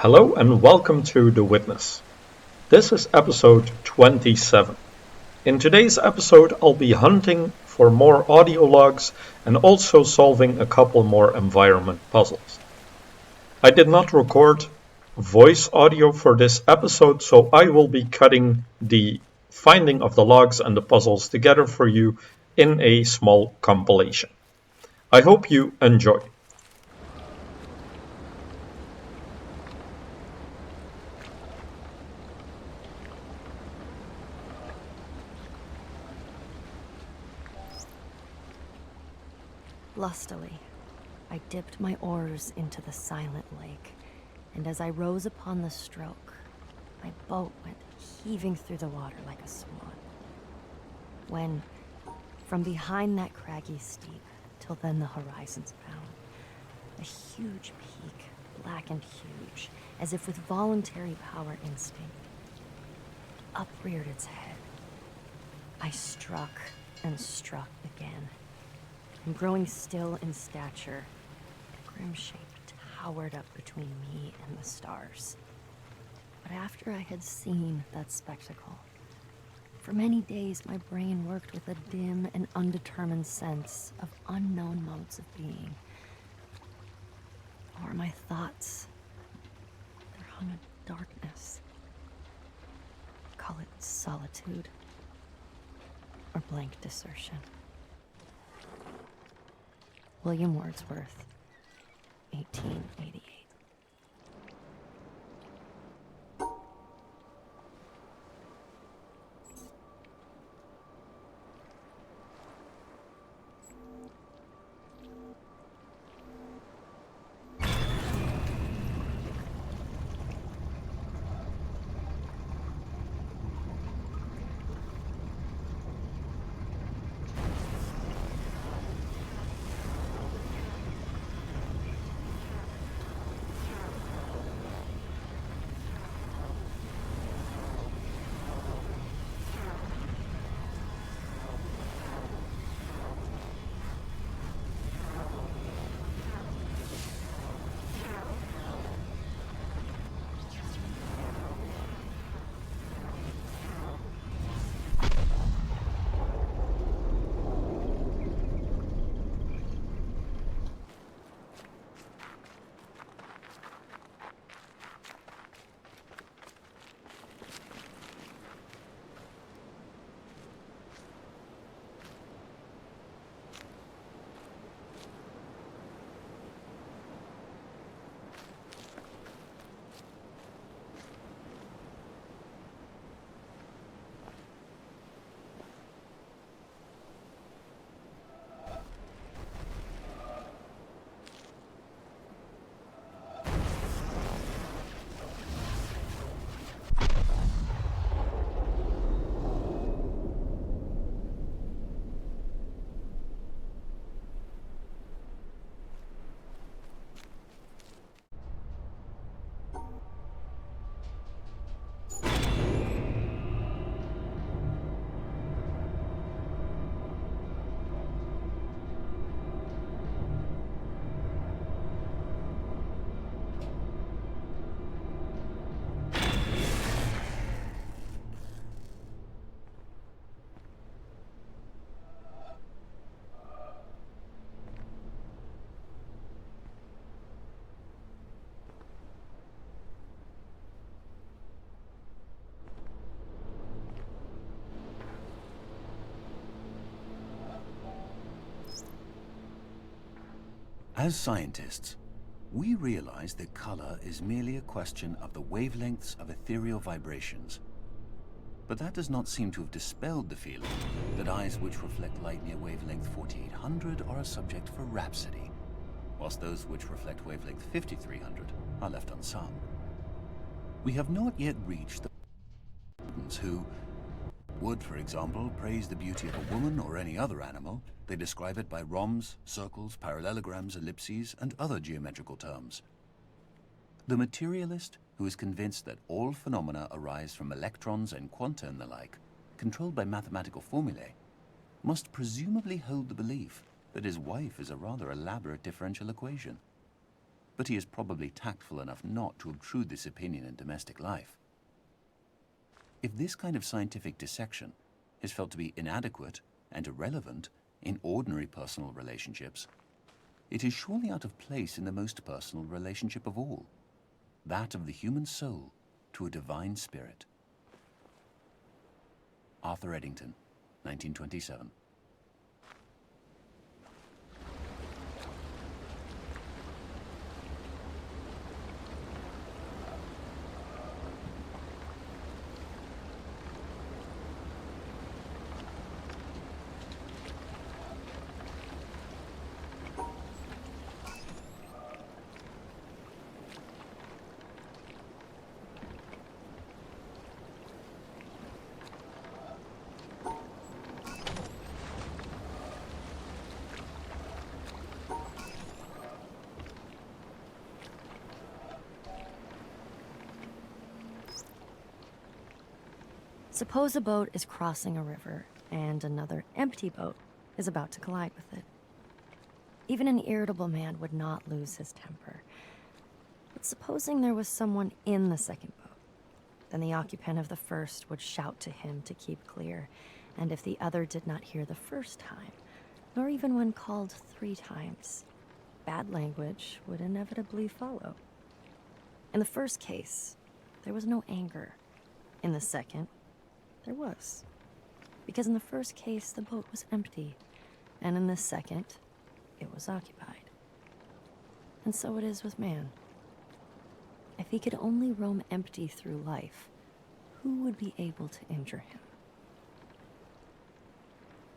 Hello and welcome to The Witness. This is episode 27. In today's episode, I'll be hunting for more audio logs and also solving a couple more environment puzzles. I did not record voice audio for this episode, so I will be cutting the finding of the logs and the puzzles together for you in a small compilation. I hope you enjoy. Lustily, I dipped my oars into the silent lake, and as I rose upon the stroke, my boat went heaving through the water like a swan. When, from behind that craggy steep, till then the horizon's bound, a huge peak, black and huge, as if with voluntary power instinct, upreared its head. I struck and struck again. And growing still in stature, a grim shape towered up between me and the stars. But after I had seen that spectacle, for many days my brain worked with a dim and undetermined sense of unknown modes of being. O'er my thoughts, there hung a darkness. Call it solitude or blank desertion. William Wordsworth, 1888. As scientists, we realize that color is merely a question of the wavelengths of ethereal vibrations. But that does not seem to have dispelled the feeling that eyes which reflect light near wavelength 4800 are a subject for rhapsody, whilst those which reflect wavelength 5300 are left unsung. We have not yet reached the who would, for example, praise the beauty of a woman or any other animal. They describe it by rhombs, circles, parallelograms, ellipses, and other geometrical terms. The materialist, who is convinced that all phenomena arise from electrons and quanta and the like, controlled by mathematical formulae, must presumably hold the belief that his wife is a rather elaborate differential equation. but he is probably tactful enough not to obtrude this opinion in domestic life. If this kind of scientific dissection is felt to be inadequate and irrelevant in ordinary personal relationships, it is surely out of place in the most personal relationship of all, that of the human soul to a divine spirit. Arthur Eddington, 1927. Suppose a boat is crossing a river and another empty boat is about to collide with it. Even an irritable man would not lose his temper. But supposing there was someone in the second boat, then the occupant of the first would shout to him to keep clear, and if the other did not hear the first time, nor even when called 3 times, bad language would inevitably follow. In the first case, there was no anger. In the second, there was. Because in the first case, the boat was empty, and in the second, it was occupied. And so it is with man. If he could only roam empty through life, who would be able to injure him?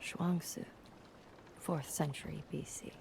Shuangzi, 4th century BC.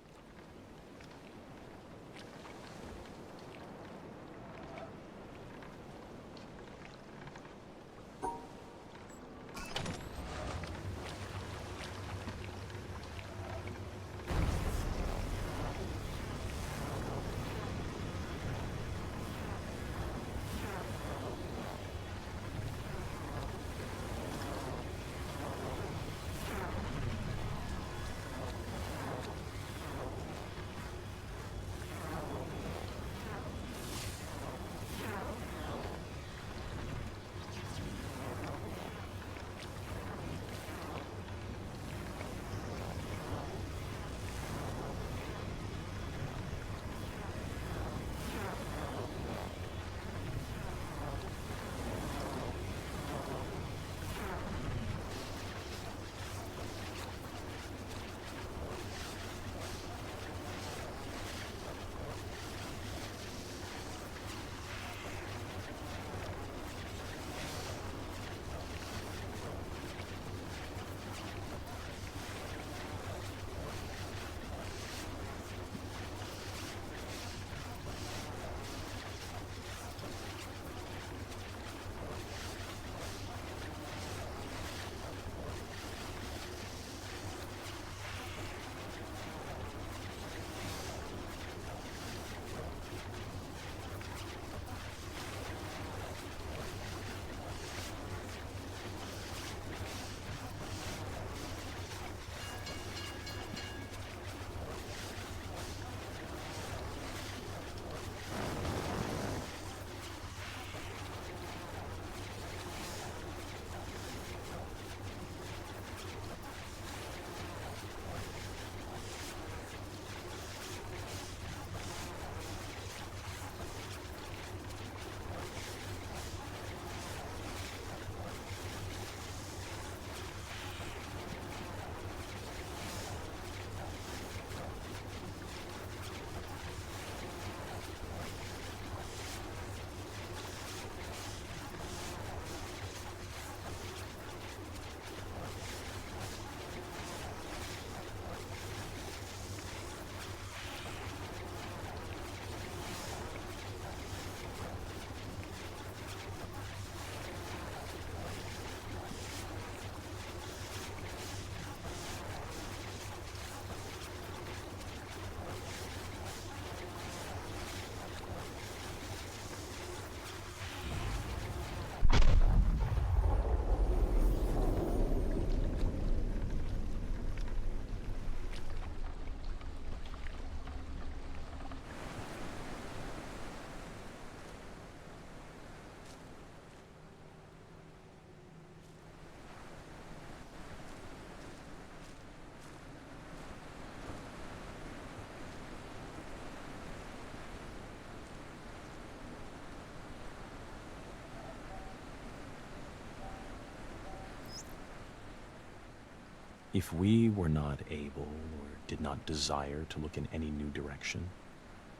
If we were not able or did not desire to look in any new direction,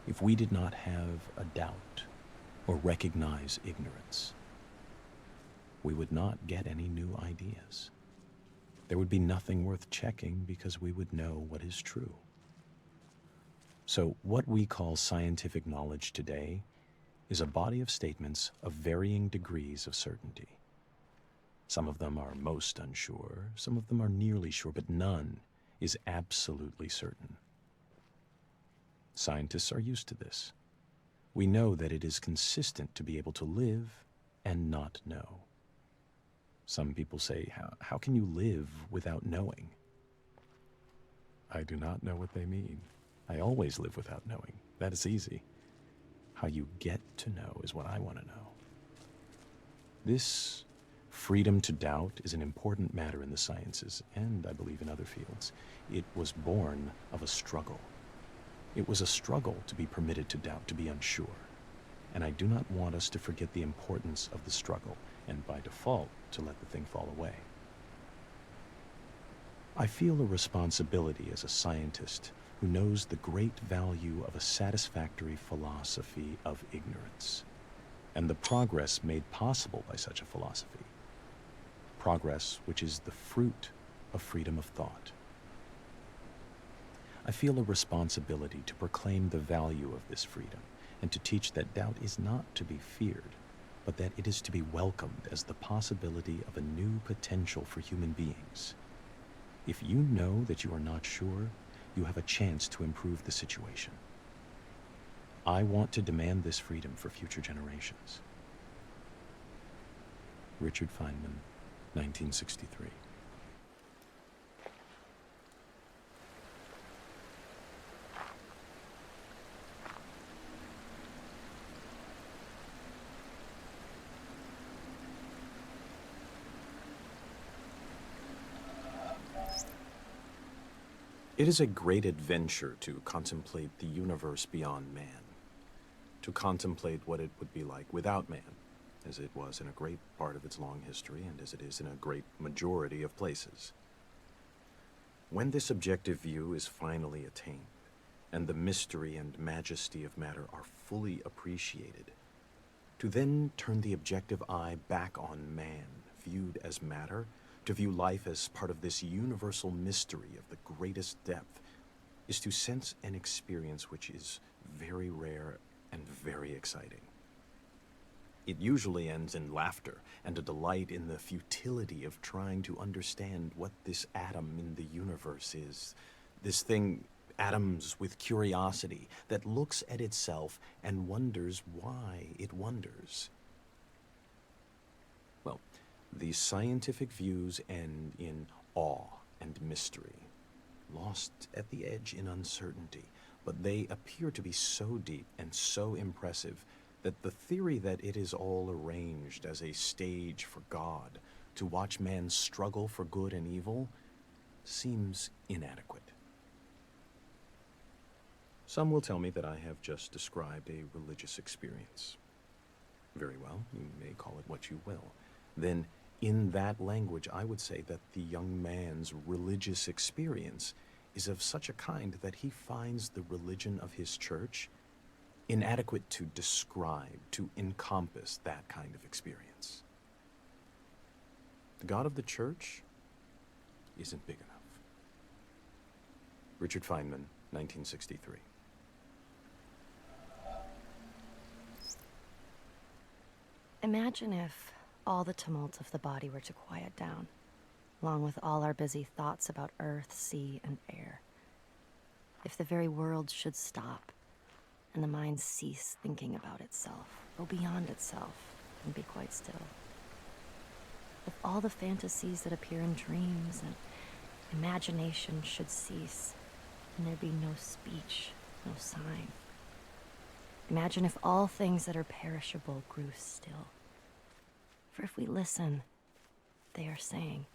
if we did not have a doubt or recognize ignorance, we would not get any new ideas. There would be nothing worth checking because we would know what is true. So what we call scientific knowledge today is a body of statements of varying degrees of certainty. Some of them are most unsure, some of them are nearly sure, but none is absolutely certain. Scientists are used to this. We know that it is consistent to be able to live and not know. Some people say, how can you live without knowing? I do not know what they mean. I always live without knowing. That is easy. How you get to know is what I want to know. This freedom to doubt is an important matter in the sciences, and I believe in other fields. It was born of a struggle. It was a struggle to be permitted to doubt, to be unsure. And I do not want us to forget the importance of the struggle, and by default, to let the thing fall away. I feel a responsibility as a scientist who knows the great value of a satisfactory philosophy of ignorance, and the progress made possible by such a philosophy. Progress which is the fruit of freedom of thought. I feel a responsibility to proclaim the value of this freedom and to teach that doubt is not to be feared, but that it is to be welcomed as the possibility of a new potential for human beings. If you know that you are not sure, you have a chance to improve the situation. I want to demand this freedom for future generations. Richard Feynman, 1963. It is a great adventure to contemplate the universe beyond man, to contemplate what it would be like without man, as it was in a great part of its long history and as it is in a great majority of places. When this objective view is finally attained, and the mystery and majesty of matter are fully appreciated, to then turn the objective eye back on man, viewed as matter, to view life as part of this universal mystery of the greatest depth, is to sense an experience which is very rare and very exciting. It usually ends in laughter and a delight in the futility of trying to understand what this atom in the universe is, this thing, atoms with curiosity, that looks at itself and wonders why it wonders. Well, these scientific views end in awe and mystery, lost at the edge in uncertainty, but they appear to be so deep and so impressive that the theory that it is all arranged as a stage for God to watch man struggle for good and evil seems inadequate. Some will tell me that I have just described a religious experience. Very well, you may call it what you will. Then, in that language, I would say that the young man's religious experience is of such a kind that he finds the religion of his church inadequate to describe, to encompass that kind of experience. The God of the church isn't big enough. Richard Feynman, 1963. Imagine if all the tumult of the body were to quiet down, along with all our busy thoughts about earth, sea, and air. If the very world should stop, and the mind cease thinking about itself, go beyond itself, and be quite still. If all the fantasies that appear in dreams and imagination should cease, and there be no speech, no sign. Imagine if all things that are perishable grew still. For if we listen, they are saying,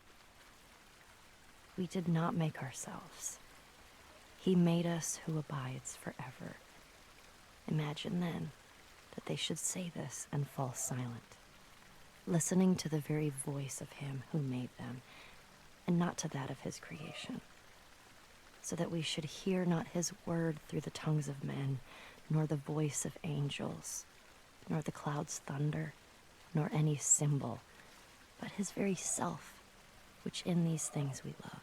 we did not make ourselves. He made us who abides forever. Imagine then that they should say this and fall silent, listening to the very voice of him who made them, and not to that of his creation, so that we should hear not his word through the tongues of men, nor the voice of angels, nor the clouds' thunder, nor any symbol, but his very self, which in these things we love,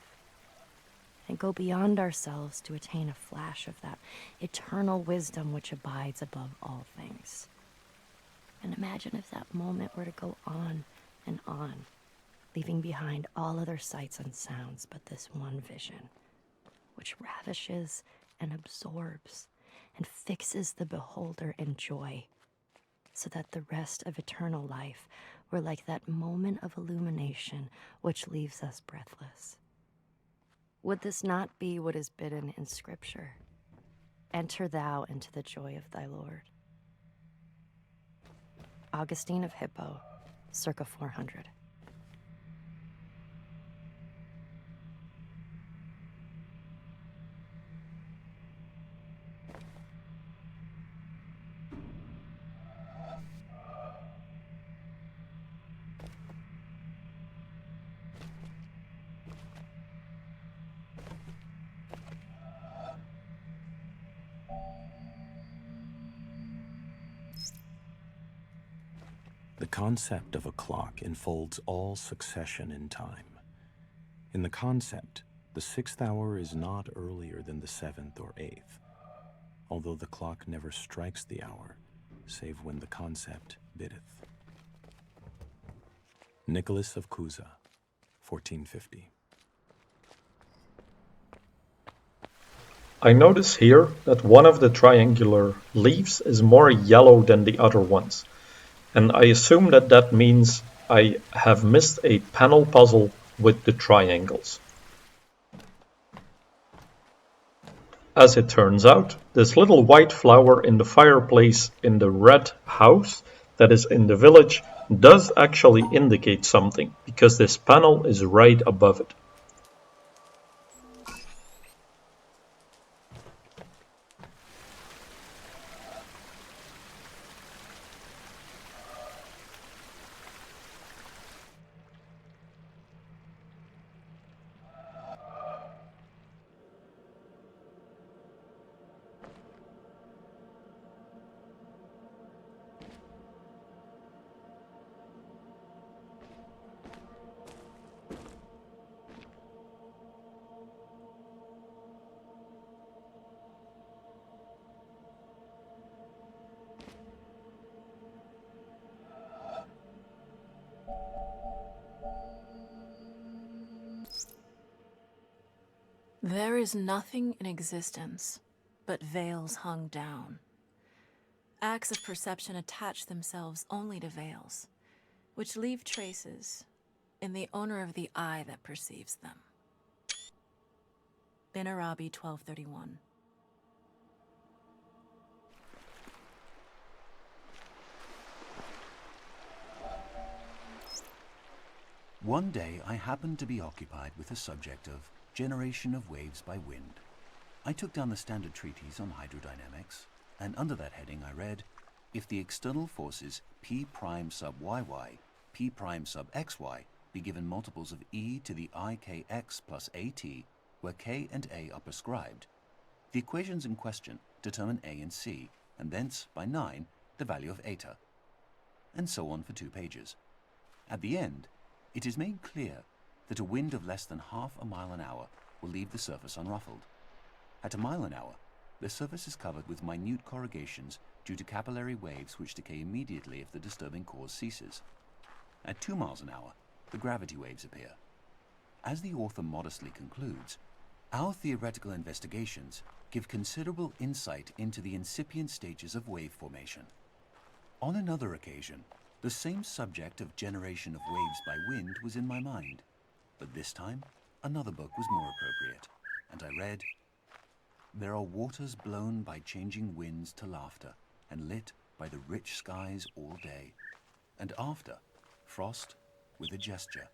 and go beyond ourselves to attain a flash of that eternal wisdom which abides above all things. And imagine if that moment were to go on and on, leaving behind all other sights and sounds but this one vision, which ravishes and absorbs and fixes the beholder in joy, so that the rest of eternal life were like that moment of illumination which leaves us breathless. Would this not be what is bidden in Scripture? Enter thou into the joy of thy Lord. Augustine of Hippo, circa 400. The concept of a clock enfolds all succession in time. In the concept, the 6th hour is not earlier than the 7th or 8th, although the clock never strikes the hour, save when the concept biddeth. Nicholas of Cusa, 1450. I notice here that one of the triangular leaves is more yellow than the other ones, and I assume that that means I have missed a panel puzzle with the triangles. As it turns out, this little white flower in the fireplace in the red house that is in the village does actually indicate something, because this panel is right above it. There is nothing in existence but veils hung down. Acts of perception attach themselves only to veils, which leave traces in the owner of the eye that perceives them. Bin Arabi, 1231. One day I happened to be occupied with the subject of generation of waves by wind. I took down the standard treatise on hydrodynamics, and under that heading I read, if the external forces P prime sub YY, P prime sub XY be given multiples of e to the ikx plus at, where k and a are prescribed, the equations in question determine a and c, and thence, by 9, the value of eta, and so on for 2 pages. At the end, it is made clear that a wind of less than half a mile an hour will leave the surface unruffled. At a mile an hour, the surface is covered with minute corrugations due to capillary waves which decay immediately if the disturbing cause ceases. At 2 miles an hour, the gravity waves appear. As the author modestly concludes, our theoretical investigations give considerable insight into the incipient stages of wave formation. On another occasion, the same subject of generation of waves by wind was in my mind, but this time another book was more appropriate, and I read, "There are waters blown by changing winds to laughter, and lit by the rich skies all day, and after, frost, with a gesture,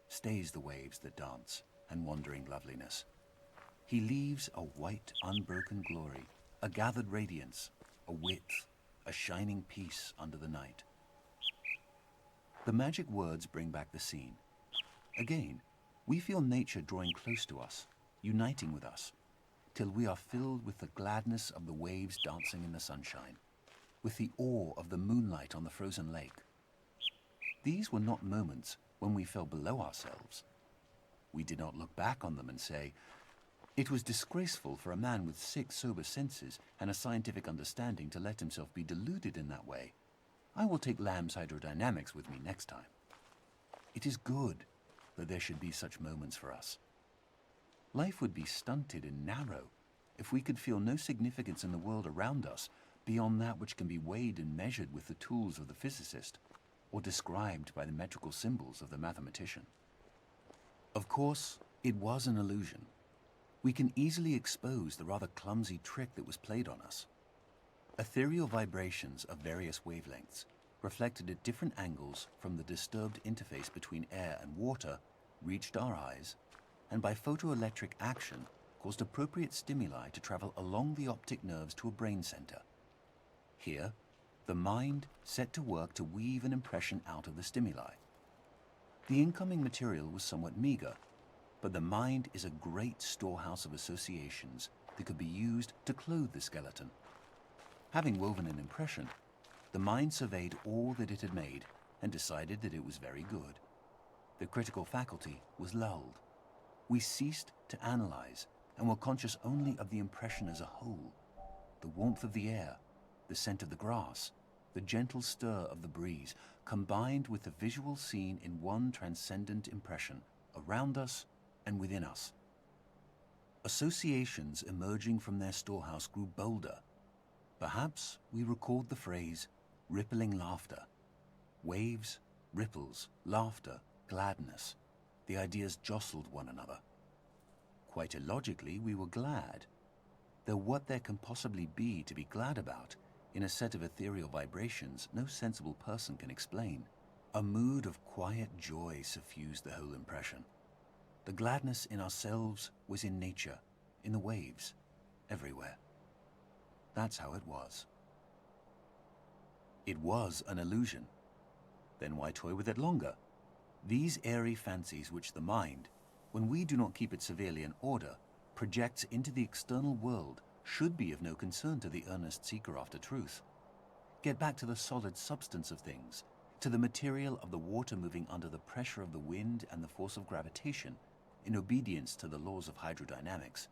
stays the waves that dance, and wandering loveliness. He leaves a white, unbroken glory, a gathered radiance, a width, a shining peace under the night." The magic words bring back the scene. Again, We feel nature drawing close to us, uniting with us, till we are filled with the gladness of the waves dancing in the sunshine, with the awe of the moonlight on the frozen lake. These were not moments when we fell below ourselves. We did not look back on them and say, "It was disgraceful for a man with 6 sober senses and a scientific understanding to let himself be deluded in that way. I will take Lamb's hydrodynamics with me next time." It is good that there should be such moments for us. Life would be stunted and narrow if we could feel no significance in the world around us beyond that which can be weighed and measured with the tools of the physicist or described by the metrical symbols of the mathematician. Of course, it was an illusion. We can easily expose the rather clumsy trick that was played on us. Ethereal vibrations of various wavelengths, reflected at different angles from the disturbed interface between air and water, reached our eyes, and by photoelectric action caused appropriate stimuli to travel along the optic nerves to a brain center. Here, the mind set to work to weave an impression out of the stimuli. The incoming material was somewhat meager, but the mind is a great storehouse of associations that could be used to clothe the skeleton. Having woven an impression, the mind surveyed all that it had made and decided that it was very good. The critical faculty was lulled. We ceased to analyze and were conscious only of the impression as a whole, the warmth of the air, the scent of the grass, the gentle stir of the breeze, combined with the visual scene in one transcendent impression around us and within us. Associations emerging from their storehouse grew bolder. Perhaps we recalled the phrase, rippling laughter. Waves, ripples, laughter, gladness. The ideas jostled one another. Quite illogically, we were glad. Though what there can possibly be to be glad about in a set of ethereal vibrations no sensible person can explain. A mood of quiet joy suffused the whole impression. The gladness in ourselves was in nature, in the waves, everywhere. That's how it was. It was an illusion. Then why toy with it longer? These airy fancies which the mind, when we do not keep it severely in order, projects into the external world should be of no concern to the earnest seeker after truth. Get back to the solid substance of things, to the material of the water moving under the pressure of the wind and the force of gravitation, in obedience to the laws of hydrodynamics.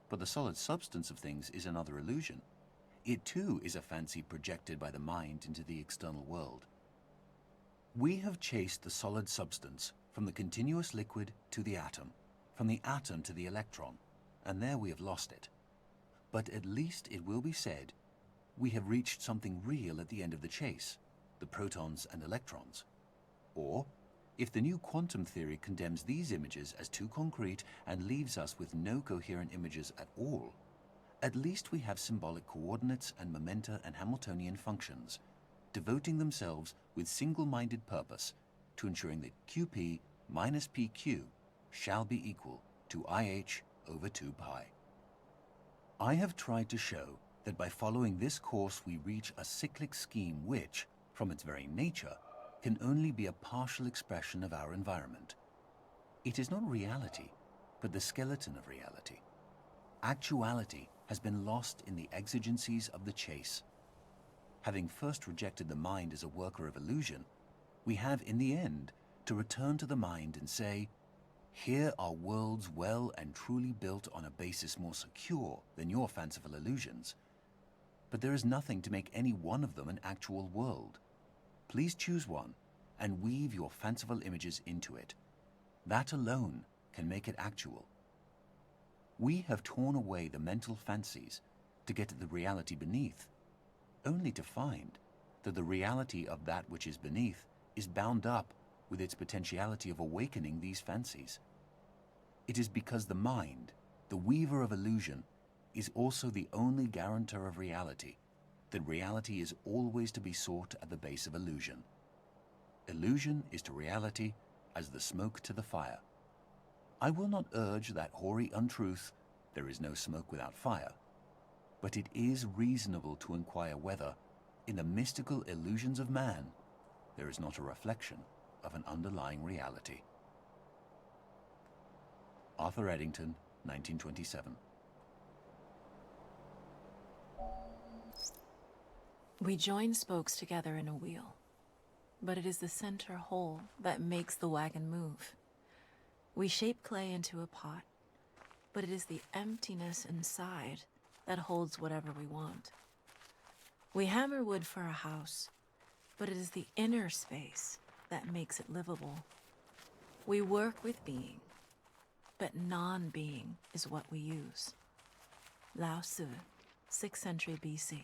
But the solid substance of things is another illusion. It too is a fancy projected by the mind into the external world. We have chased the solid substance from the continuous liquid to the atom, from the atom to the electron, and there we have lost it. But at least it will be said, we have reached something real at the end of the chase, the protons and electrons. Or, if the new quantum theory condemns these images as too concrete and leaves us with no coherent images at all, at least we have symbolic coordinates and momenta and Hamiltonian functions, devoting themselves with single-minded purpose to ensuring that QP minus PQ shall be equal to IH over 2 pi. I have tried to show that by following this course we reach a cyclic scheme which, from its very nature, can only be a partial expression of our environment. It is not reality, but the skeleton of reality. Actuality has been lost in the exigencies of the chase. Having first rejected the mind as a worker of illusion, we have in the end to return to the mind and say, here are worlds well and truly built on a basis more secure than your fanciful illusions. But there is nothing to make any one of them an actual world. Please choose one and weave your fanciful images into it. That alone can make it actual. We have torn away the mental fancies to get at the reality beneath, only to find that the reality of that which is beneath is bound up with its potentiality of awakening these fancies. It is because the mind, the weaver of illusion, is also the only guarantor of reality, that reality is always to be sought at the base of illusion. Illusion is to reality as the smoke to the fire. I will not urge that hoary untruth, there is no smoke without fire, but it is reasonable to inquire whether, in the mystical illusions of man, there is not a reflection of an underlying reality. Arthur Eddington, 1927. We join spokes together in a wheel, but it is the center hole that makes the wagon move. We shape clay into a pot, but it is the emptiness inside that holds whatever we want. We hammer wood for a house, but it is the inner space that makes it livable. We work with being, but non-being is what we use. Lao Tzu, 6th century BC.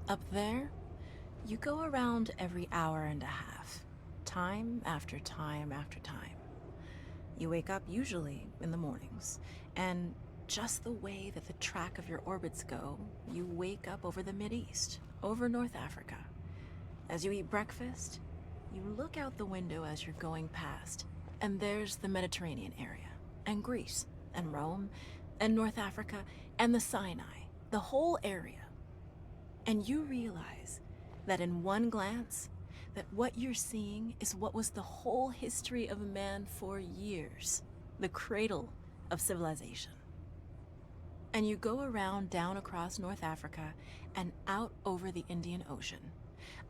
Up there, you go around every hour and a half, time after time after time. You wake up usually in the mornings, and just the way that the track of your orbits go, you wake up over the Mideast, over North Africa. As you eat breakfast, you look out the window as you're going past, and there's the Mediterranean area, and Greece, and Rome, and North Africa, and the Sinai, the whole area. And you realize that in one glance, that what you're seeing is what was the whole history of man for years, the cradle of civilization. And you go around down across North Africa and out over the Indian Ocean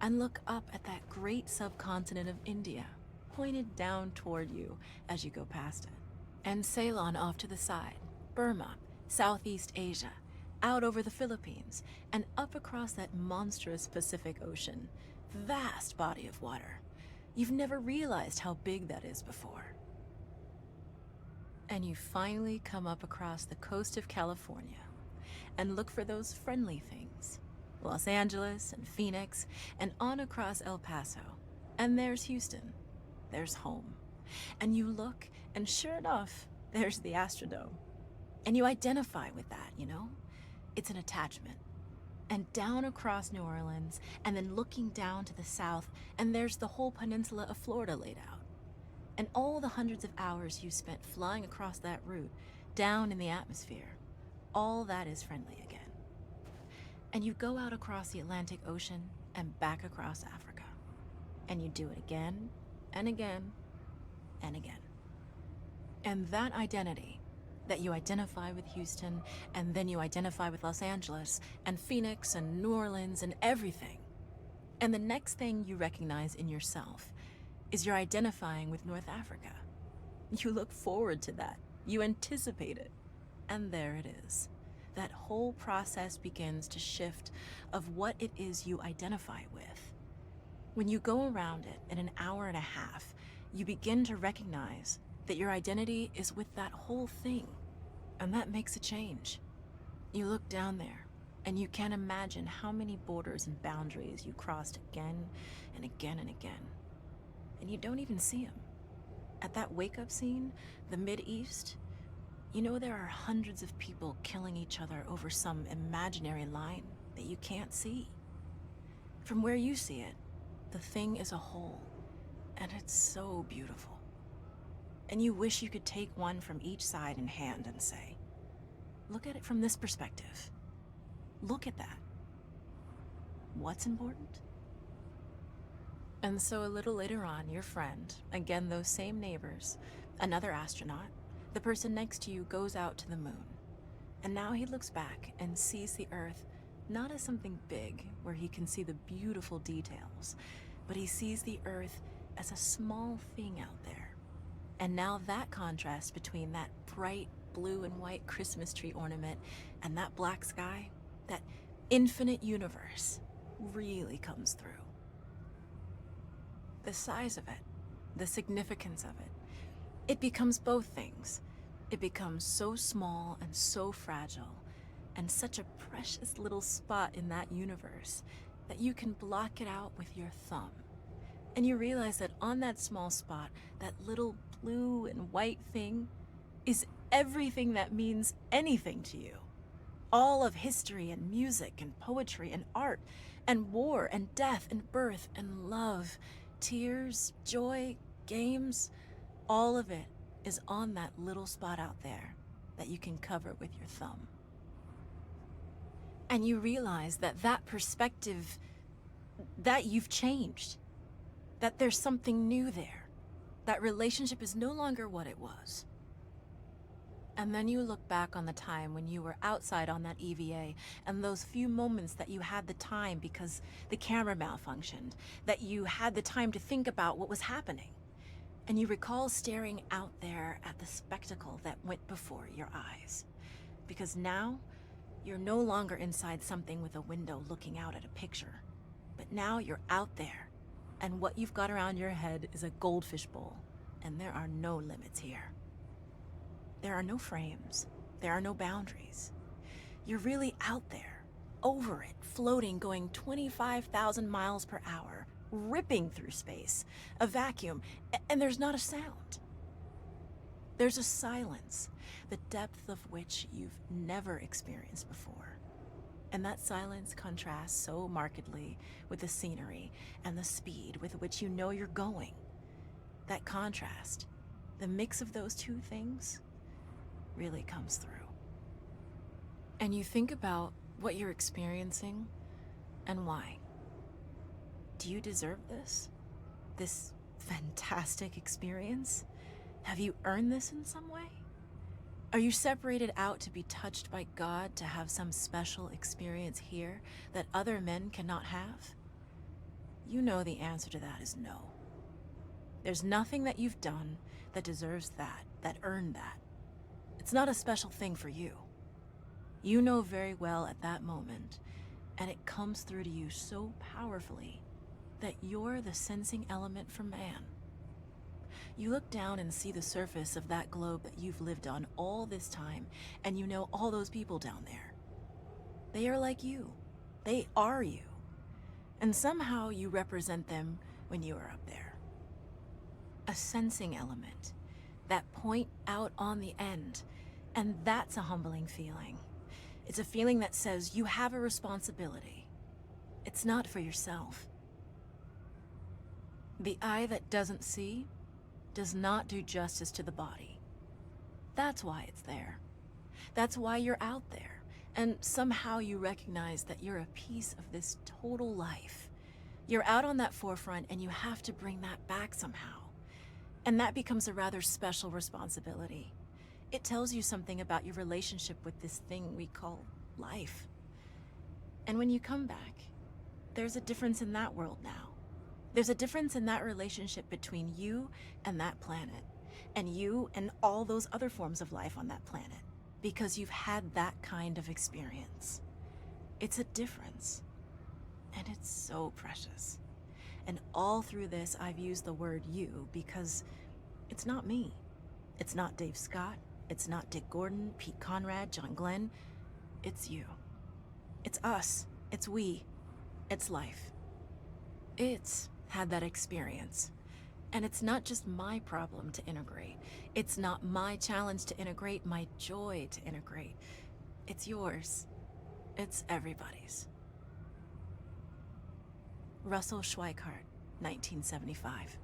and look up at that great subcontinent of India, pointed down toward you as you go past it. And Ceylon off to the side, Burma, Southeast Asia, out over the Philippines, and up across that monstrous Pacific Ocean. Vast body of water. You've never realized how big that is before. And you finally come up across the coast of California and look for those friendly things. Los Angeles and Phoenix, and on across El Paso. And there's Houston. There's home. And you look, and sure enough, there's the Astrodome. And you identify with that, you know? It's an attachment. And down across New Orleans, and then looking down to the south, and there's the whole peninsula of Florida laid out. And all the hundreds of hours you spent flying across that route, down in the atmosphere, all that is friendly again. And you go out across the Atlantic Ocean and back across Africa. And you do it again, and again, and again. And that identity, that you identify with Houston, and then you identify with Los Angeles, and Phoenix, and New Orleans, and everything. And the next thing you recognize in yourself is you're identifying with North Africa. You look forward to that. You anticipate it. And there it is. That whole process begins to shift of what it is you identify with. When you go around it in an hour and a half, you begin to recognize that your identity is with that whole thing, and that makes a change. You look down there, and you can't imagine how many borders and boundaries you crossed again and again and again. And you don't even see them. At that wake-up scene, the Mid-East, you know there are hundreds of people killing each other over some imaginary line that you can't see. From where you see it, the thing is a whole, and it's so beautiful. And you wish you could take one from each side in hand and say, look at it from this perspective. Look at that. What's important? And so a little later on, your friend, again those same neighbors, another astronaut, the person next to you goes out to the moon. And now he looks back and sees the Earth not as something big where he can see the beautiful details, but he sees the Earth as a small thing out there. And now that contrast between that bright blue and white Christmas tree ornament and that black sky, that infinite universe, really comes through. The size of it, the significance of it, it becomes both things. It becomes so small and so fragile, and such a precious little spot in that universe that you can block it out with your thumb. And you realize that on that small spot, that little blue and white thing is everything that means anything to you. All of history and music and poetry and art and war and death and birth and love, tears, joy, games, all of it is on that little spot out there that you can cover with your thumb. And you realize that that perspective, that you've changed, that there's something new there, that relationship is no longer what it was. And then you look back on the time when you were outside on that EVA and those few moments that you had the time because the camera malfunctioned, that you had the time to think about what was happening. And you recall staring out there at the spectacle that went before your eyes. Because now, you're no longer inside something with a window looking out at a picture. But now you're out there, and what you've got around your head is a goldfish bowl, and there are no limits here. There are no frames. There are no boundaries. You're really out there, over it, floating, going 25,000 miles per hour, ripping through space, a vacuum, and there's not a sound. There's a silence, the depth of which you've never experienced before. And that silence contrasts so markedly with the scenery and the speed with which you know you're going. That contrast, the mix of those two things, really comes through. And you think about what you're experiencing and why. Do you deserve this? This fantastic experience? Have you earned this in some way? Are you separated out to be touched by God to have some special experience here that other men cannot have? You know the answer to that is no. There's nothing that you've done that deserves that, that earned that. It's not a special thing for you. You know very well at that moment, and it comes through to you so powerfully that you're the sensing element for man. You look down and see the surface of that globe that you've lived on all this time, and you know all those people down there. They are like you. They are you. And somehow you represent them when you are up there. A sensing element, that point out on the end, and that's a humbling feeling. It's a feeling that says you have a responsibility. It's not for yourself. The eye that doesn't see does not do justice to the body. That's why it's there. That's why you're out there. And somehow you recognize that you're a piece of this total life. You're out on that forefront and you have to bring that back somehow. And that becomes a rather special responsibility. It tells you something about your relationship with this thing we call life. And when you come back, there's a difference in that world now. There's a difference in that relationship between you and that planet, and you and all those other forms of life on that planet, because you've had that kind of experience. It's a difference, and it's so precious. And all through this, I've used the word you because it's not me. It's not Dave Scott. It's not Dick Gordon, Pete Conrad, John Glenn. It's you. It's us. It's we. It's life. It's had that experience. And it's not just my problem to integrate. It's not my challenge to integrate, my joy to integrate. It's yours. It's everybody's. Russell Schweikart, 1975.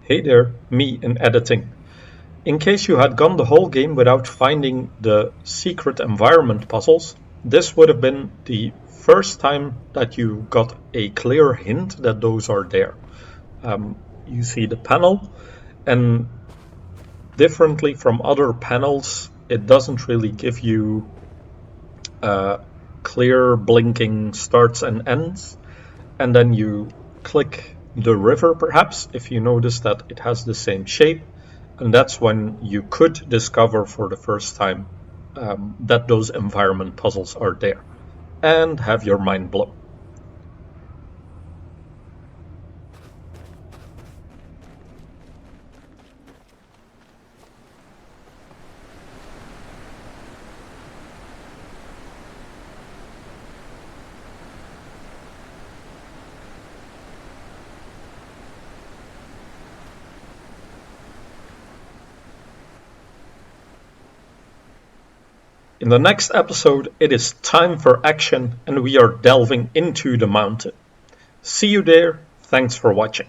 Hey there, me in editing. In case you had gone the whole game without finding the secret environment puzzles, this would have been the first time that you got a clear hint that those are there. You see the panel, and differently from other panels, it doesn't really give you clear blinking starts and ends. And then you click the river, perhaps, if you notice that it has the same shape. And that's when you could discover for the first time that those environment puzzles are there and have your mind blown. In the next episode, it is time for action and we are delving into the mountain. See you there. Thanks for watching.